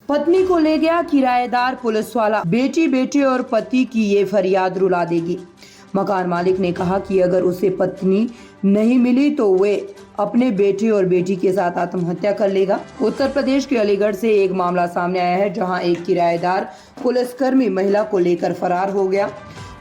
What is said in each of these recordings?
पत्नी को ले गया किराएदार पुलिस वाला, बेटी बेटे और पति की ये फरियाद रुला देगी। मकान मालिक ने कहा कि अगर उसे पत्नी नहीं मिली तो वे अपने बेटे और बेटी के साथ आत्महत्या कर लेगा। उत्तर प्रदेश के अलीगढ़ से एक मामला सामने आया है, जहां एक किराएदार पुलिसकर्मी महिला को लेकर फरार हो गया।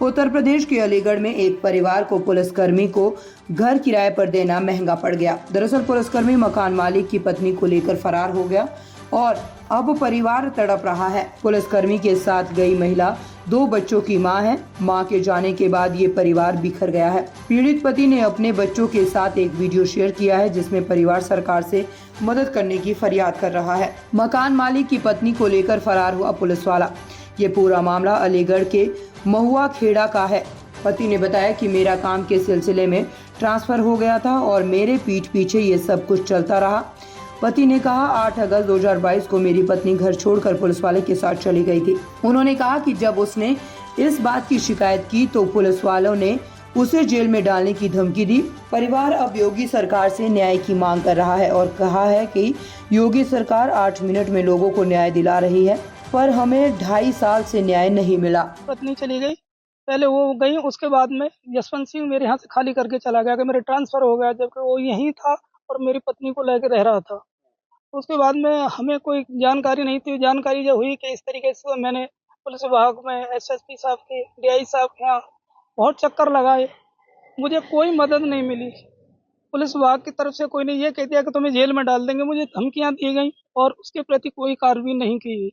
उत्तर प्रदेश के अलीगढ़ में एक परिवार को पुलिसकर्मी को घर किराए पर देना महंगा पड़ गया। दरअसल पुलिसकर्मी मकान मालिक की पत्नी को लेकर फरार हो गया और अब परिवार तड़प रहा है। पुलिसकर्मी के साथ गई महिला 2 बच्चों की मां है। मां के जाने के बाद ये परिवार बिखर गया है। पीड़ित पति ने अपने बच्चों के साथ एक वीडियो शेयर किया है, जिसमें परिवार सरकार से मदद करने की फरियाद कर रहा है। मकान मालिक की पत्नी को लेकर फरार हुआ पुलिस वाला। ये पूरा मामला अलीगढ़ के महुआ खेड़ा का है। पति ने बताया कि मेरा काम के सिलसिले में ट्रांसफर हो गया था और मेरे पीठ पीछे ये सब कुछ चलता रहा। पति ने कहा 8 अगस्त 2022 को मेरी पत्नी घर छोड़कर पुलिस वाले के साथ चली गई थी। उन्होंने कहा कि जब उसने इस बात की शिकायत की तो पुलिस वालों ने उसे जेल में डालने की धमकी दी। परिवार अब योगी सरकार से न्याय की मांग कर रहा है और कहा है कि योगी सरकार 8 मिनट में लोगों को न्याय दिला रही है, पर हमें 2.5 साल से न्याय नहीं मिला। पत्नी चली गई, पहले वो गई, उसके बाद में यशवंत सिंह मेरे यहाँ से खाली करके चला गया कि मेरा ट्रांसफर हो गया, जबकि वो यहीं था और मेरी पत्नी को लेकर रह रहा था। उसके बाद में हमें कोई जानकारी नहीं थी। जानकारी जब हुई कि इस तरीके से, मैंने पुलिस विभाग में एसएसपी साहब के, डीआई साहब के यहाँ बहुत चक्कर लगाए, मुझे कोई मदद नहीं मिली। पुलिस विभाग की तरफ से कोई ने ये कह दिया कि तुम्हें जेल में डाल देंगे, मुझे धमकियां दी गई और उसके प्रति कोई कार्रवाई नहीं की गई।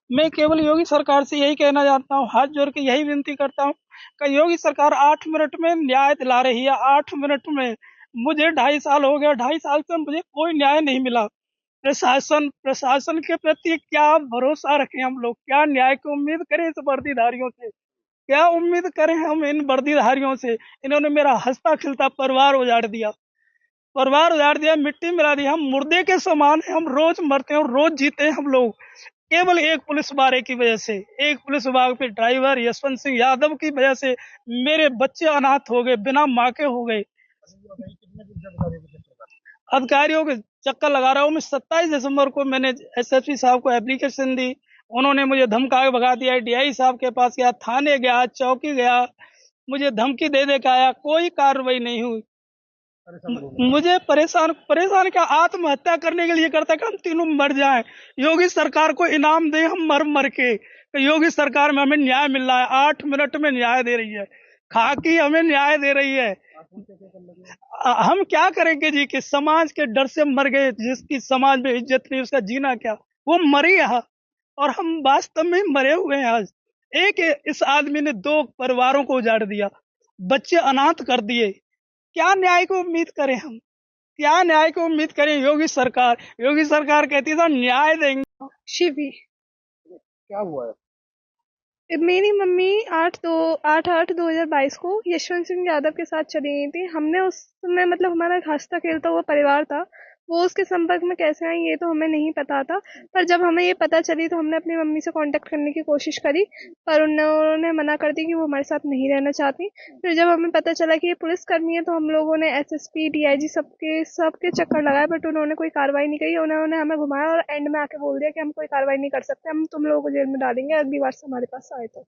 मैं केवल योगी सरकार से यही कहना चाहता हूँ, हाथ जोड़ के यही विनती करता हूँ कि योगी सरकार 8 मिनट में न्याय दिला रही है। 8 मिनट में, मुझे 2.5 साल हो गया, 2.5 साल से मुझे कोई न्याय नहीं मिला। प्रशासन के प्रति क्या भरोसा रखें हम लोग? क्या न्याय की उम्मीद करें इस वर्दीधारियों से? क्या उम्मीद करें हम इन वर्दीधारियों से? इन्होंने मेरा हंसता खिलता परिवार उजाड़ दिया, मिट्टी मिला दी। हम मुर्दे के समान हैं, हम रोज मरते हैं और रोज जीते हैं हम लोग, केवल एक पुलिस वाले की वजह से। एक पुलिस विभाग के ड्राइवर यशवंत सिंह यादव की वजह से मेरे बच्चे अनाथ हो गए, बिना माँ के हो गए। अधिकारियों के चक्कर लगा रहा हूँ मैं। 27 दिसंबर को मैंने एसएसपी साहब को एप्लीकेशन दी, उन्होंने मुझे धमका के भगा दिया। डीआई साहब के पास गया, थाने गया, चौकी गया, मुझे धमकी दे के आया, कोई कार्रवाई नहीं हुई। मुझे परेशान क्या, आत्महत्या करने के लिए करता कि हम तीनों मर जाएं। योगी सरकार को इनाम दे हम मर मर के। तो योगी सरकार में हमें न्याय मिल रहा है, 8 मिनट में न्याय दे रही है, खाकी हमें न्याय दे रही है। हम क्या करेंगे जी, कि समाज के डर से मर गए, जिसकी समाज में इज्जत नहीं, उसका जीना क्या? वो मरी है और हम वास्तव में मरे हुए हैं। आज एक इस आदमी ने 2 परिवारों को उजाड़ दिया, बच्चे अनाथ कर दिए। क्या न्याय की उम्मीद करें हम? क्या न्याय की उम्मीद करें? योगी सरकार कहती था न्याय देंगे। शिवी, क्या हुआ है? मेरी मम्मी 8/8/2022 को यशवंत सिंह यादव के साथ चली गई थी। हमने उस समय, मतलब हमारा एक हंसता खेलता हुआ परिवार था, वो उसके संपर्क में कैसे आई ये तो हमें नहीं पता था। पर जब हमें ये पता चली तो हमने अपनी मम्मी से कांटेक्ट करने की कोशिश करी, पर उन्होंने मना कर दी कि वो हमारे साथ नहीं रहना चाहती। फिर जब हमें पता चला कि ये पुलिसकर्मी है तो हम लोगों ने एसएसपी, डीआईजी सबके चक्कर लगाए, बट उन्होंने कोई कार्रवाई नहीं करी। उन्होंने हमें घुमाया और एंड में आके बोल दिया कि हम कोई कार्रवाई नहीं कर सकते, हम तुम लोगों को जेल में डालेंगे अगली बार से हमारे पास आए तो।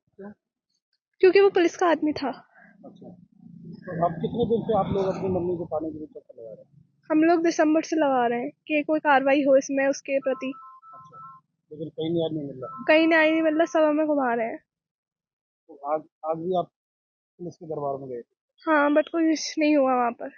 क्योंकि वो पुलिस का आदमी था। अच्छा, तो अब कितने दिन से आप लोग अपनी मम्मी को पाने के लिए चक्कर लगा रहे हैं? हम लोग दिसंबर से लगा रहे हैं कि कोई कार्रवाई हो इसमें उसके प्रति। अच्छा, लेकिन कहीं न्याय नहीं मिल रहा। कहीं न्याय नहीं मिल रहा, सब हमें घुमा रहे हैं। तो आज आज भी आप पुलिस के दरबार में गए? हाँ, बट कुछ नहीं हुआ वहाँ पर।